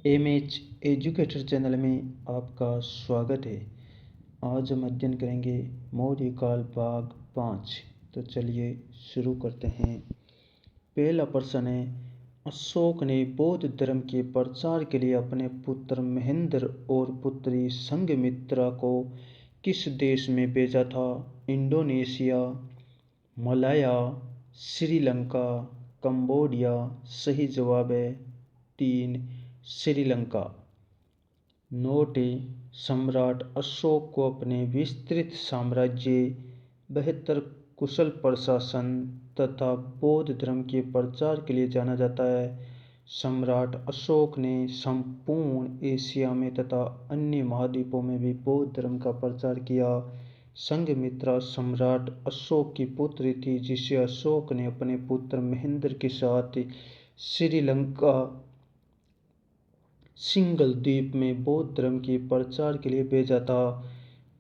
MH educator channel में आपका स्वागत है। आज हम अध्ययन करेंगे मौर्य काल भाग 5। तो चलिए शुरू करते हैं। पहला प्रश्न है, अशोक ने बौद्ध धर्म के प्रचार के लिए अपने पुत्र महेंद्र और पुत्री संघमित्रा को किस देश में भेजा था? Indonesia, Malaya, Sri Lanka, Cambodia. सही जवाब है 3, श्रीलंका। नोट है, सम्राट अशोक को अपने विस्तृत साम्राज्य, बेहतर कुशल प्रशासन तथा बौद्ध धर्म के प्रचार के लिए जाना जाता है। सम्राट अशोक ने संपूर्ण एशिया में तथा अन्य महाद्वीपों में भी बौद्ध धर्म का प्रचार किया। संघमित्रा सम्राट अशोक की पुत्री थी, जिसे अशोक ने अपने पुत्र महेंद्र के साथ श्रीलंका सिंघल द्वीप में बौद्ध धर्म के प्रचार के लिए भेजा था।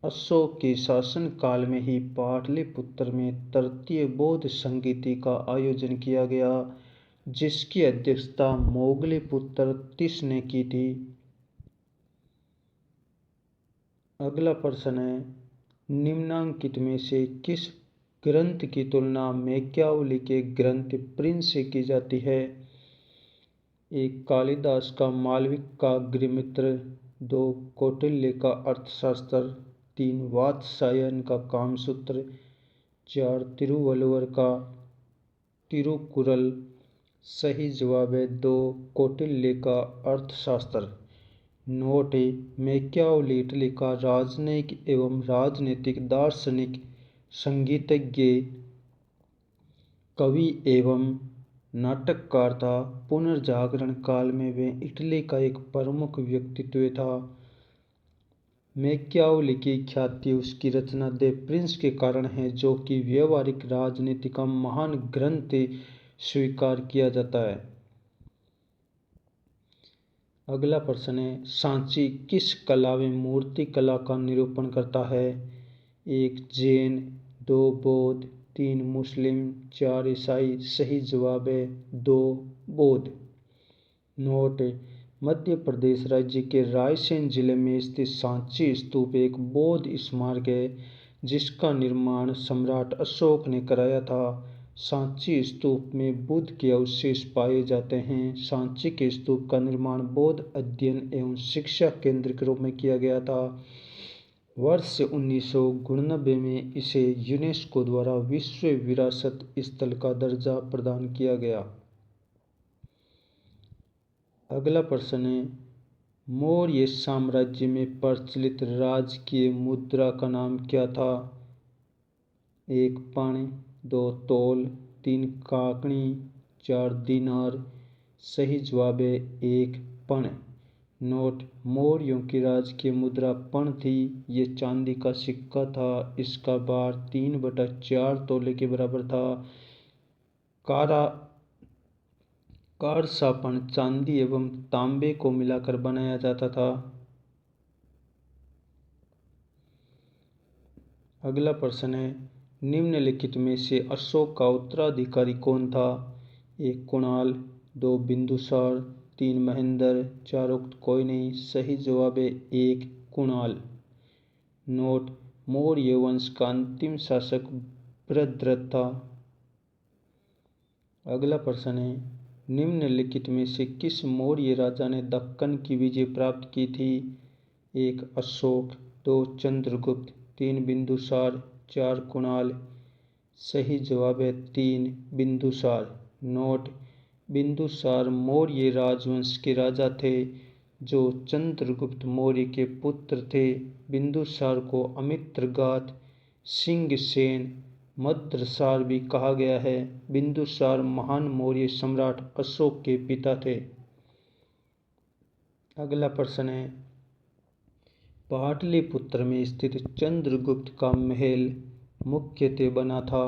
अशोक के शासन काल में ही पाटलिपुत्र में तृतीय बौद्ध संगीति का आयोजन किया गया, जिसकी अध्यक्षता मोगलीपुत्र तिस ने की थी। अगला प्रश्न है, निम्नांकित में से किस ग्रंथ की तुलना मैकियावली के ग्रंथ प्रिंस से की जाती है? 1, कालिदास का मालविक का गृहमित्र। 2, कौटिल्य का अर्थशास्त्र। 3, वात्स्यायन का कामसूत्र। 4, तिरुवल्लुवर का तिरुकुरल। सही जवाब है 2, कौटिल्य का अर्थशास्त्र। नोट है, मैकियावली इटली का राजनयिक एवं राजनीतिक दार्शनिक, संगीतज्ञ, कवि एवं नाटककार था। पुनर्जागरण काल में वे इटली का एक प्रमुख व्यक्तित्व था। मैकियावली की ख्याति उसकी रचना द प्रिंस के कारण है, जो कि व्यावहारिक राजनीति का महान ग्रंथ स्वीकार किया जाता है। अगला प्रश्न है, सांची किस कला व मूर्ति कला का निरूपण करता है? 1, जैन। 2, बौद्ध। 3, मुस्लिम। 4, ईसाई। सही जवाब है 2, बौद्ध। नोट, मध्य प्रदेश राज्य के रायसेन जिले में स्थित सांची स्तूप एक बौद्ध स्मारक है, जिसका निर्माण सम्राट अशोक ने कराया था। सांची स्तूप में बुद्ध के अवशेष पाए जाते हैं। सांची के स्तूप का निर्माण बौद्ध अध्ययन एवं शिक्षा केंद्र के रूप में किया गया था। वर्ष 1999 में इसे यूनेस्को द्वारा विश्व विरासत स्थल का दर्जा प्रदान किया गया। अगला प्रश्न है, मौर्य साम्राज्य में प्रचलित राजकीय मुद्रा का नाम क्या था? 1, पण। 2, तौल। 3, काकणी। 4, दीनार। सही जवाब है 1, पण। नोट, मौर्यों की राजकीय मुद्रा पण थी। ये चांदी का सिक्का था। इसका भार 3/4 तोले के बराबर था। कारसापण चांदी एवं तांबे को मिलाकर बनाया जाता था। अगला प्रश्न है, निम्नलिखित में से अशोक का उत्तराधिकारी कौन था? 1, कुणाल। 2, बिंदुसार। 3, महेंद्र। 4, उक्त कोई नहीं। सही जवाब है 1, कुणाल। नोट, मौर्य वंश का अंतिम शासक भद्रथ था। अगला प्रश्न है, निम्नलिखित में से किस मौर्य राजा ने दक्कन की विजय प्राप्त की थी? 1, अशोक। 2, चंद्रगुप्त। 3, बिंदुसार। 4, कुणाल। सही जवाब है 3, बिंदुसार। नोट, बिंदुसार मौर्य राजवंश के राजा थे, जो चंद्रगुप्त मौर्य के पुत्र थे। बिंदुसार को अमित्रघात, सिंहसेन, मद्रसार भी कहा गया है। बिंदुसार महान मौर्य सम्राट अशोक के पिता थे। अगला प्रश्न है, पाटलिपुत्र में स्थित चंद्रगुप्त का महल मुख्यतः बना था?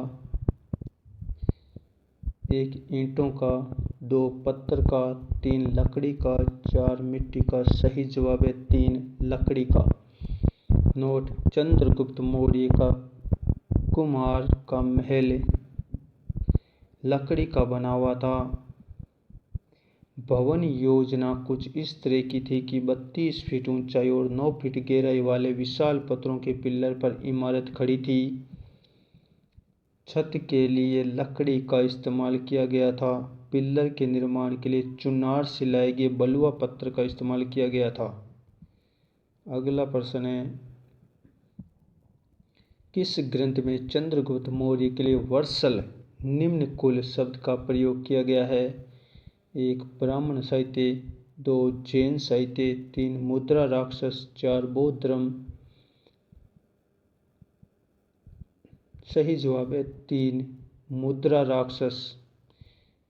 1, ईंटों का। 2, पत्थर का। 3, लकड़ी का। 4, मिट्टी का। सही जवाब है 3, लकड़ी का। नोट, चंद्रगुप्त मौर्य का कुम्हार का महल लकड़ी का बना हुआ था। भवन योजना कुछ इस तरह की थी कि 32 फीट ऊंचाई और 9 फीट गहराई वाले विशाल पत्थरों के पिलर पर इमारत खड़ी थी। छत के लिए लकड़ी का इस्तेमाल किया गया था। पिलर के निर्माण के लिए चुनार से लाए गए बलुआ पत्थर का इस्तेमाल किया गया था। अगला प्रश्न है, किस ग्रंथ में चंद्रगुप्त मौर्य के लिए वर्सल निम्न कुल शब्द का प्रयोग किया गया है? 1 ब्राह्मण साहित्य, 2 जैन साहित्य, 3 मुद्रा राक्षस, 4 बौद्ध धर्म। सही जवाब है 3 मुद्रा राक्षस।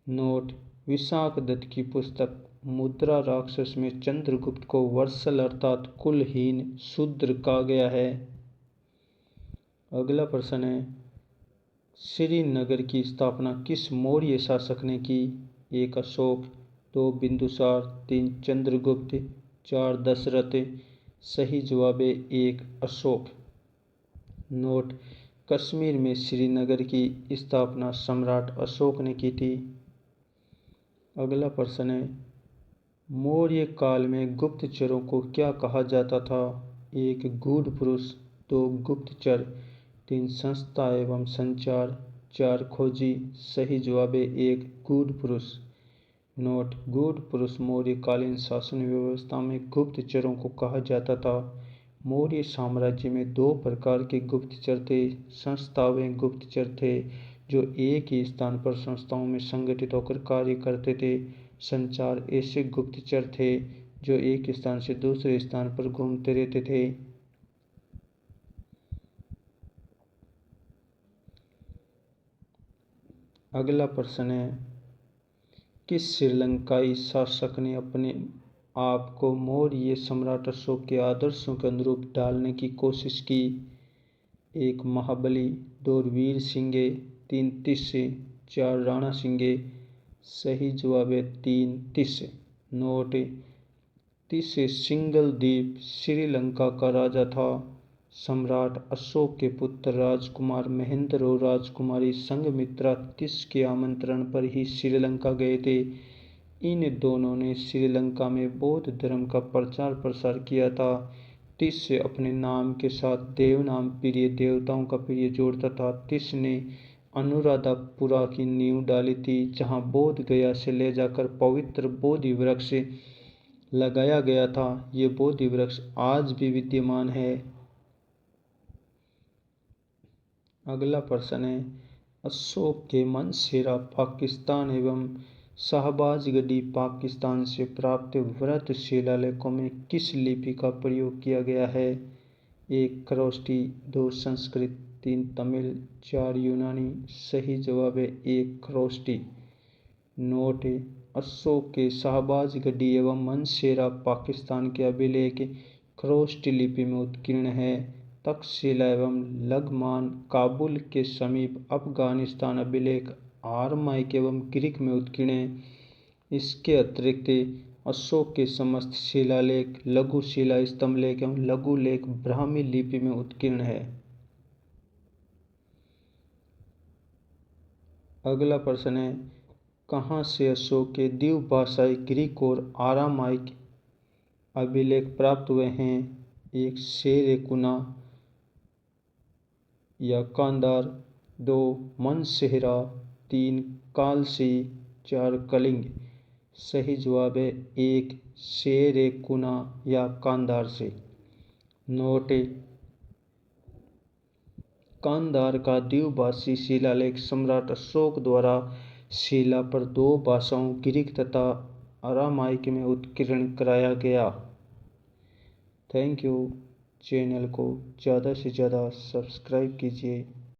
नोट, विशाख दत्त की पुस्तक मुद्रा राक्षस में चंद्रगुप्त को वर्सल अर्थात कुलहीन शूद्र कहा गया है। अगला प्रश्न है, श्रीनगर की स्थापना किस मौर्य शासक ने की? 1 अशोक, 2 बिंदुसार, 3 चंद्रगुप्त, 4 दशरथ। सही जवाब है 1 अशोक। नोट, कश्मीर में श्रीनगर की स्थापना सम्राट अशोक ने की थी। अगला प्रश्न है, मौर्य काल में गुप्तचरों को क्या कहा जाता था? 1 गूढ़ पुरुष, 2 गुप्तचर, 3 संस्था एवं संचार, 4 खोजी। सही जवाब है 1 गूढ़ पुरुष। नोट, गूढ़ पुरुष मौर्यकालीन शासन व्यवस्था में गुप्तचरों को कहा जाता था। मौर्य साम्राज्य में 2 प्रकार के गुप्तचर थे। संस्था व गुप्तचर थे जो एक ही स्थान पर संस्थाओं में संगठित होकर कार्य करते थे। संचार ऐसे गुप्तचर थे जो एक स्थान से दूसरे स्थान पर घूमते रहते थे। अगला प्रश्न है, किस श्रीलंकाई शासक ने अपने आप को मौर्य सम्राट अशोक के आदर्शों के अनुरूप ढालने की कोशिश की? 1 महाबली, 2 वीर सिंह, 3 तिस्य, 4 राणा सिंह। सही जवाब है 3 तिस्य। नोट, तिस्य सिंगल द्वीप श्रीलंका का राजा था। सम्राट अशोक के पुत्र राजकुमार महेंद्र और राजकुमारी संघमित्रा तिस्य के आमंत्रण पर ही श्रीलंका गए थे। इन दोनों ने श्रीलंका में बौद्ध धर्म का प्रचार प्रसार किया था। तिस्य अपने नाम के साथ देवनाम प्रिय देवताओं का प्रिय जोड़ता था। तिस्य ने अनुराधापुरा की नींव डाली थी, जहां बोध गया से ले जाकर पवित्र बोधि वृक्ष लगाया गया था। ये बोधि वृक्ष आज भी विद्यमान है। अगला प्रश्न है, अशोक के मनसेरा पाकिस्तान एवं शाहबाजगढ़ी पाकिस्तान से प्राप्त वृहत शिलालेखों में किस लिपि का प्रयोग किया गया है? 1 खरोष्टी, 2 संस्कृत, 3 तमिल, 4 यूनानी। सही जवाब है 1 खरोष्टी। नोट, अशोक के शाहबाजगढ़ी एवं मनसेरा पाकिस्तान के अभिलेख खरोष्टी लिपि में उत्कीर्ण है। तक्षशिला एवं लघमान काबुल के समीप अफगानिस्तान अभिलेख आरमाइक एवं ग्रीक में उत्कीर्ण है। इसके अतिरिक्त अशोक के समस्त शिलालेख लघु शिला स्तंभलेख एवं लघु लेख ब्राह्मी लिपि में उत्कीर्ण है। अगला प्रश्न है, कहाँ से अशोक के द्विभाषाई ग्रीक और आरामाइक अभिलेख प्राप्त हुए हैं? 1 शेर-ए-कुना या कांधार, 2 मनसेहरा, 3 कालसी, 4 कलिंग। सही जवाब है 1 शेर-ए-कुना या कांधार से। नोट, कांधार का द्विभाषी शिलालेख सम्राट अशोक द्वारा शिला पर 2 भाषाओं ग्रीक तथा अरामाइक में उत्कीर्ण कराया गया। Thank you. चैनल को ज़्यादा से ज़्यादा सब्सक्राइब कीजिए।